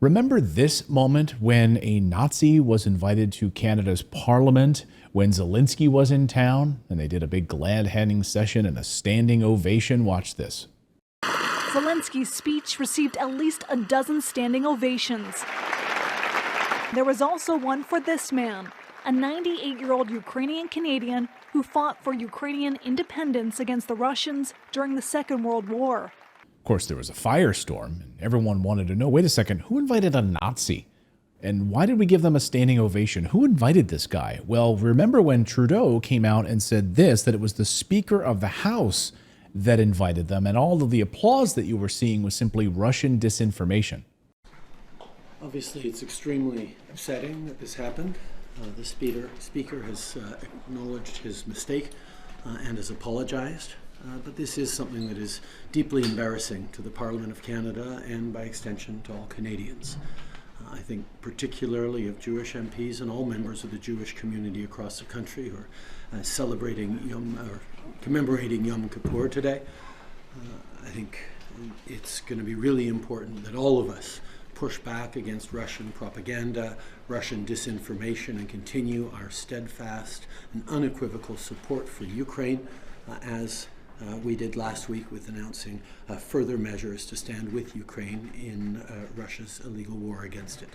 Remember this moment when a Nazi was invited to Canada's parliament when Zelensky was in town and they did a big glad-handing session and a standing ovation? Watch this. Zelensky's speech received at least a dozen standing ovations. There was also one for this man, a 98-year-old Ukrainian Canadian who fought for Ukrainian independence against the Russians during the Second World War. Of course, there was a firestorm, and everyone wanted to know, wait a second, who invited a Nazi? And why did we give them a standing ovation? Who invited this guy? Well, remember when Trudeau came out and said this, that it was the Speaker of the House that invited them, and all of the applause that you were seeing was simply Russian disinformation. Obviously, it's extremely upsetting that this happened. The speaker has acknowledged his mistake and has apologized. But this is something that is deeply embarrassing to the Parliament of Canada and, by extension, to all Canadians. I think particularly of Jewish MPs and all members of the Jewish community across the country who are commemorating Yom Kippur today. I think it's going to be really important that all of us push back against Russian propaganda, Russian disinformation, and continue our steadfast and unequivocal support for Ukraine, as we did last week with announcing further measures to stand with Ukraine in Russia's illegal war against it.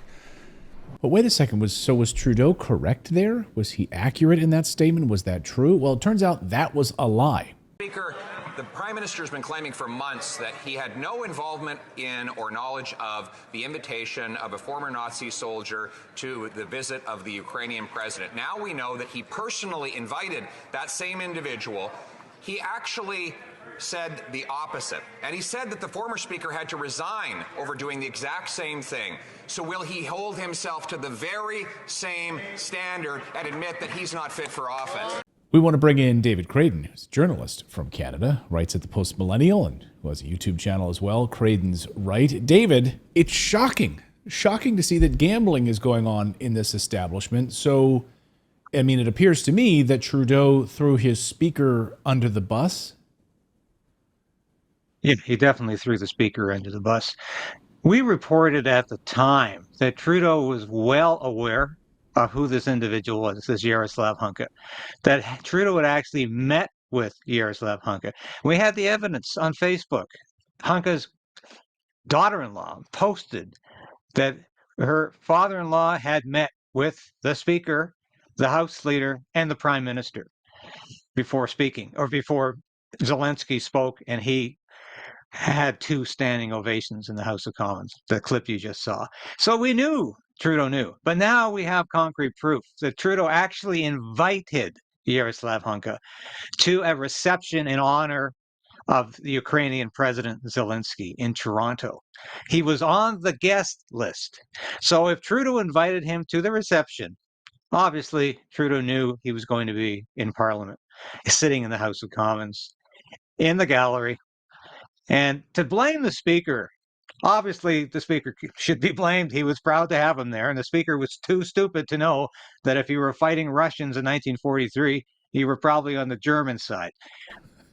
But wait a second, was Trudeau correct there? Was he accurate in that statement? Was that true? Well, it turns out that was a lie. Speaker, the Prime Minister has been claiming for months that he had no involvement in or knowledge of the invitation of a former Nazi soldier to the visit of the Ukrainian president. Now we know that he personally invited that same individual. He actually said the opposite, and he said that the former speaker had to resign over doing the exact same thing. So will he hold himself to the very same standard and admit that he's not fit for office? We want to bring in David Clayton, who's a journalist from Canada, writes at the Post Millennial and who has a YouTube channel as well, Creighton's Right. David, it's shocking to see that gambling is going on in this establishment. So, I mean, it appears to me that Trudeau threw his speaker under the bus. Yeah, he definitely threw the speaker under the bus. We reported at the time that Trudeau was well aware of who this individual was, this Yaroslav Hunka, that Trudeau had actually met with Yaroslav Hunka. We had the evidence on Facebook. Hunka's daughter-in-law posted that her father-in-law had met with the speaker, the House leader, and the Prime Minister before speaking, or before Zelensky spoke, and he had two standing ovations in the House of Commons, the clip you just saw. So we knew, Trudeau knew, but now we have concrete proof that Trudeau actually invited Yaroslav Hunka to a reception in honor of the Ukrainian President Zelensky in Toronto. He was on the guest list. So if Trudeau invited him to the reception, obviously Trudeau knew he was going to be in Parliament, sitting in the House of Commons, in the gallery. And to blame the speaker, obviously the speaker should be blamed. He was proud to have him there, and the speaker was too stupid to know that if you were fighting Russians in 1943, you were probably on the German side.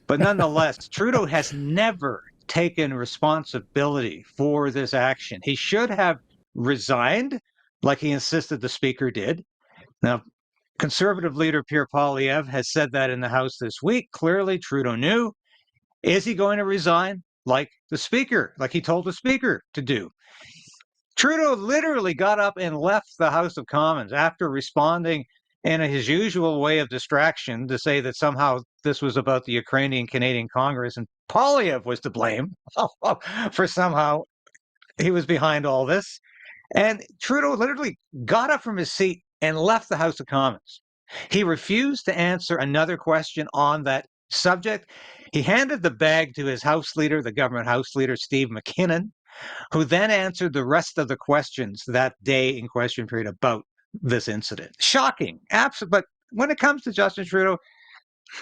But nonetheless, Trudeau has never taken responsibility for this action. He should have resigned, like he insisted the speaker did. Now, Conservative leader Pierre Poilievre has said that in the House this week. Clearly, Trudeau knew. Is he going to resign like the speaker, like he told the speaker to do? Trudeau literally got up and left the House of Commons after responding in his usual way of distraction to say that somehow this was about the Ukrainian-Canadian Congress and Poilievre was to blame for somehow he was behind all this. And Trudeau literally got up from his seat and left the House of Commons. He refused to answer another question on that subject. He handed the bag to his House leader, the government House leader, Steve McKinnon, who then answered the rest of the questions that day in question period about this incident. Shocking, absolutely. But when it comes to Justin Trudeau,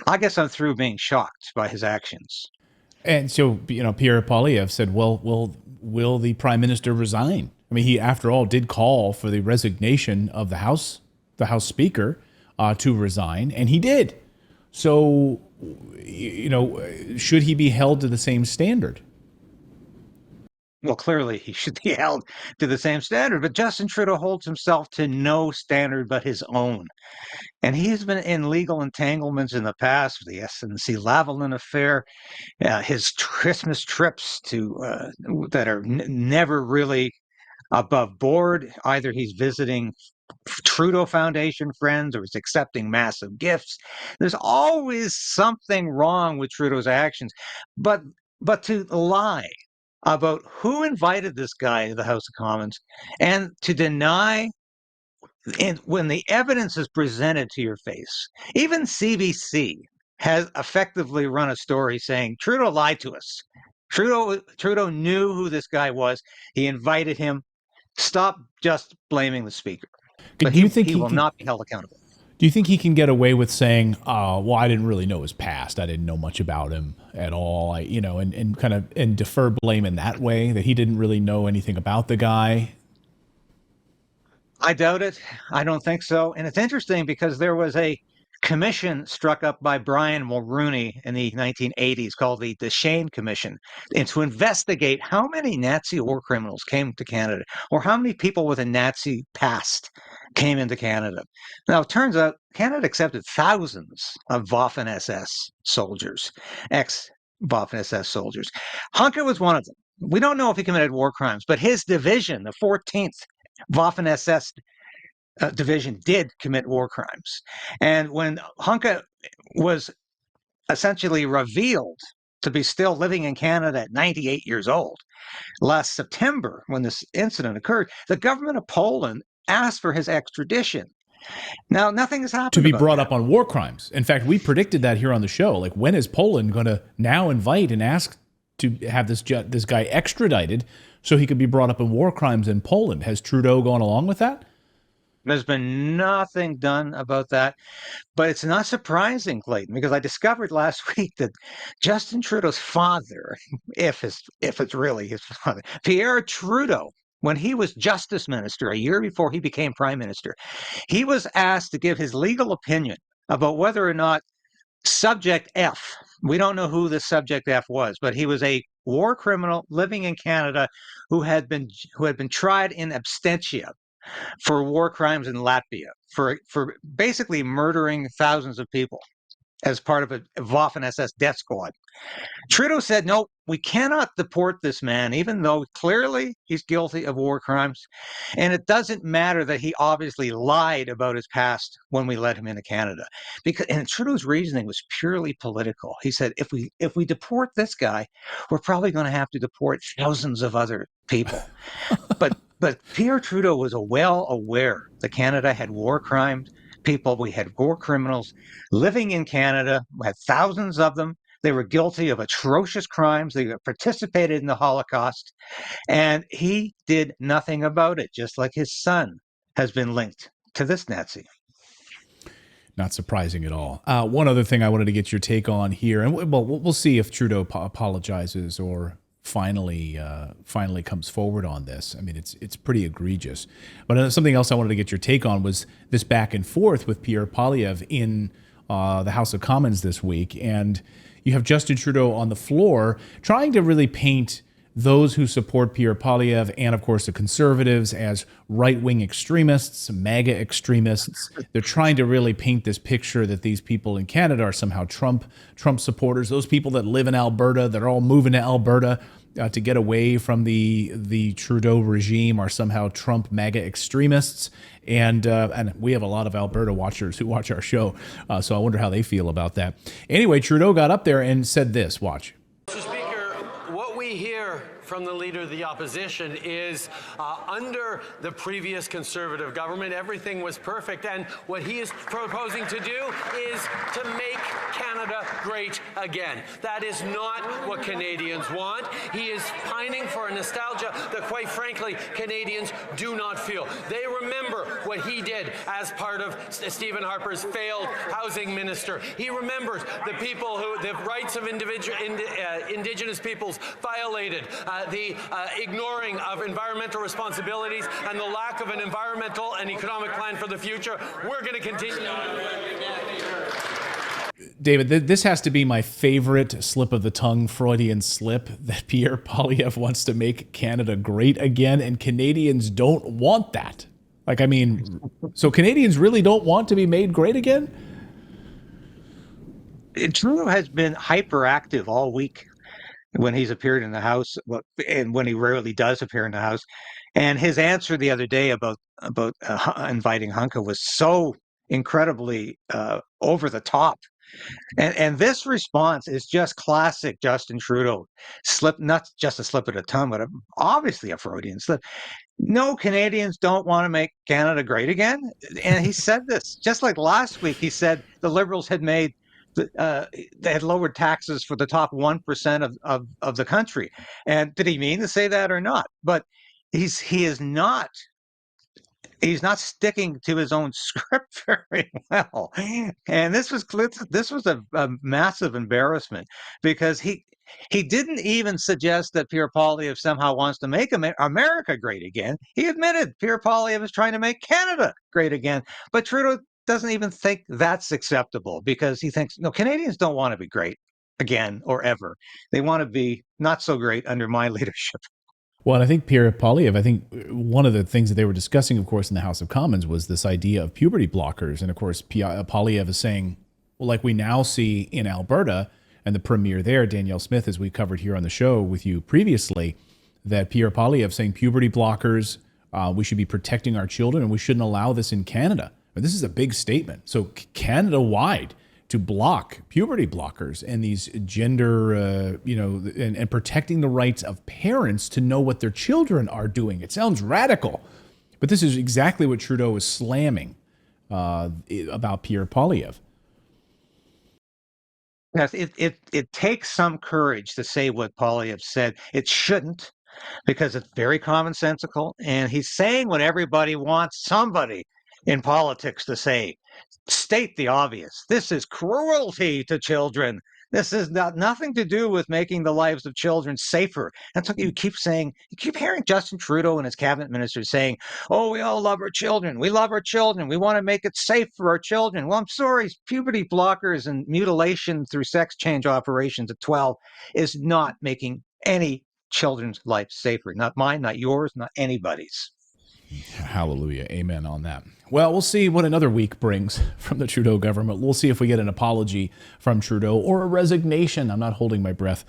I guess I'm through being shocked by his actions. And so, Pierre Poilievre said, well, will the Prime Minister resign? I mean, he, after all, did call for the resignation of the House Speaker to resign, and he did. So, should he be held to the same standard? Well, clearly he should be held to the same standard, but Justin Trudeau holds himself to no standard but his own. And he's been in legal entanglements in the past, the SNC-Lavalin affair, his Christmas trips to that are never really above board. Either he's visiting Trudeau Foundation friends or he's accepting massive gifts. There's always something wrong with Trudeau's actions. But to lie about who invited this guy to the House of Commons and to deny, and when the evidence is presented to your face, even CBC has effectively run a story saying Trudeau lied to us. Trudeau knew who this guy was. He invited him. Stop just blaming the speaker. But Do you think he will not be held accountable. Do you think he can get away with saying, well, I didn't really know his past. I didn't know much about him at all. And kind of defer blame in that way, that he didn't really know anything about the guy? I doubt it. I don't think so. And it's interesting because there was a commission struck up by Brian Mulroney in the 1980s called the Shane Commission, and to investigate how many Nazi war criminals came to Canada, or how many people with a Nazi past came into Canada. Now, it turns out Canada accepted thousands of Waffen-SS soldiers, ex-Waffen-SS soldiers. Hunker was one of them. We don't know if he committed war crimes, but his division, the 14th Waffen-SS division, did commit war crimes. And when Hunka was essentially revealed to be still living in Canada at 98 years old, last September, when this incident occurred, the government of Poland asked for his extradition. Now, nothing has happened to be brought that. up on war crimes. In fact, we predicted that here on the show. Like, when is Poland going to now invite and ask to have this guy extradited so he could be brought up in war crimes in Poland? Has Trudeau gone along with that? There's been nothing done about that. But it's not surprising, Clayton, because I discovered last week that Justin Trudeau's father, if it's really his father, Pierre Trudeau, when he was justice minister a year before he became prime minister, he was asked to give his legal opinion about whether or not Subject F, we don't know who the Subject F was, but he was a war criminal living in Canada who had been tried in absentia for war crimes in Latvia, for basically murdering thousands of people as part of a Waffen-SS death squad. Trudeau said, no, we cannot deport this man, even though clearly he's guilty of war crimes. And it doesn't matter that he obviously lied about his past when we let him into Canada. And Trudeau's reasoning was purely political. He said, if we deport this guy, we're probably going to have to deport thousands of other people. But Pierre Trudeau was well aware that Canada had war crimes people. We had war criminals living in Canada. We had thousands of them. They were guilty of atrocious crimes. They participated in the Holocaust. And he did nothing about it, just like his son has been linked to this Nazi. Not surprising at all. One other thing I wanted to get your take on here, and we'll see if Trudeau apologizes or finally comes forward on this. I mean, it's pretty egregious. But something else I wanted to get your take on was this back and forth with Pierre Poilievre in the House of Commons this week, and you have Justin Trudeau on the floor trying to really paint those who support Pierre Poilievre and, of course, the Conservatives as right-wing extremists, MAGA extremists. They're trying to really paint this picture that these people in Canada are somehow Trump supporters. Those people that live in Alberta, that are all moving to Alberta to get away from the Trudeau regime, are somehow Trump MAGA extremists. And we have a lot of Alberta watchers who watch our show, so I wonder how they feel about that. Anyway, Trudeau got up there and said this. Watch. Mr. Speaker, what we hear from the Leader of the Opposition is under the previous Conservative government, everything was perfect, and what he is proposing to do is to make Canada great again. That is not what Canadians want. He is pining for a nostalgia that, quite frankly, Canadians do not feel. They remember what he did as part of Stephen Harper's failed housing minister. He remembers the people the rights of Indigenous peoples violated, the ignoring of environmental responsibilities, and the lack of an environmental and economic plan for the future. We're going to continue. David, this has to be my favorite slip of the tongue, Freudian slip, that Pierre Poilievre wants to make Canada great again, and Canadians don't want that. Like, I mean, so Canadians really don't want to be made great again? Trudeau has been hyperactive all week when he's appeared in the House, and when he rarely does appear in the House. And his answer the other day about inviting Hunka was so incredibly over the top. And this response is just classic Justin Trudeau. Not just a slip of the tongue, but obviously a Freudian slip. No, Canadians don't want to make Canada great again. And he said this just like last week. He said the Liberals had made they had lowered taxes for the top 1% of the country. And did he mean to say that or not? But he's not sticking to his own script very well. And this was a massive embarrassment, because he didn't even suggest that Pierre Poilievre somehow wants to make America great again. He admitted Pierre Poilievre is trying to make Canada great again. But Trudeau doesn't even think that's acceptable, because he thinks, no, Canadians don't want to be great again or ever. They want to be not so great under my leadership. Well, and I think Pierre Poilievre, I think one of the things that they were discussing, of course, in the House of Commons was this idea of puberty blockers. And of course, Poilievre is saying, well, like we now see in Alberta, and the premier there, Danielle Smith, as we covered here on the show with you previously, that Pierre Poilievre saying puberty blockers, we should be protecting our children, and we shouldn't allow this in Canada. But this is a big statement. So Canada-wide, to block puberty blockers and these gender, and protecting the rights of parents to know what their children are doing. It sounds radical, but this is exactly what Trudeau is slamming about Pierre Poilievre. Yes, it takes some courage to say what Poilievre said. It shouldn't, because it's very commonsensical, and he's saying what everybody wants somebody in politics to say. State the obvious. This is cruelty to children. This is nothing to do with making the lives of children safer. That's what you keep saying. You keep hearing Justin Trudeau and his cabinet ministers saying, oh, we all love our children. We love our children. We want to make it safe for our children. Well, I'm sorry. Puberty blockers and mutilation through sex change operations at 12 is not making any children's life safer. Not mine, not yours, not anybody's. Hallelujah. Amen on that. Well, we'll see what another week brings from the Trudeau government. We'll see if we get an apology from Trudeau or a resignation. I'm not holding my breath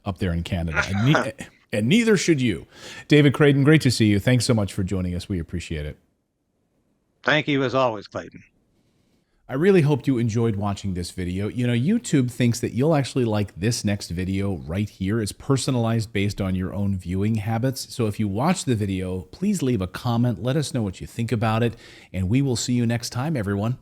up there in Canada, and neither should you. David Creighton, great to see you. Thanks so much for joining us. We appreciate it. Thank you as always, Clayton. I really hope you enjoyed watching this video. You know, YouTube thinks that you'll actually like this next video right here. It's personalized based on your own viewing habits. So if you watch the video, please leave a comment. Let us know what you think about it. And we will see you next time, everyone.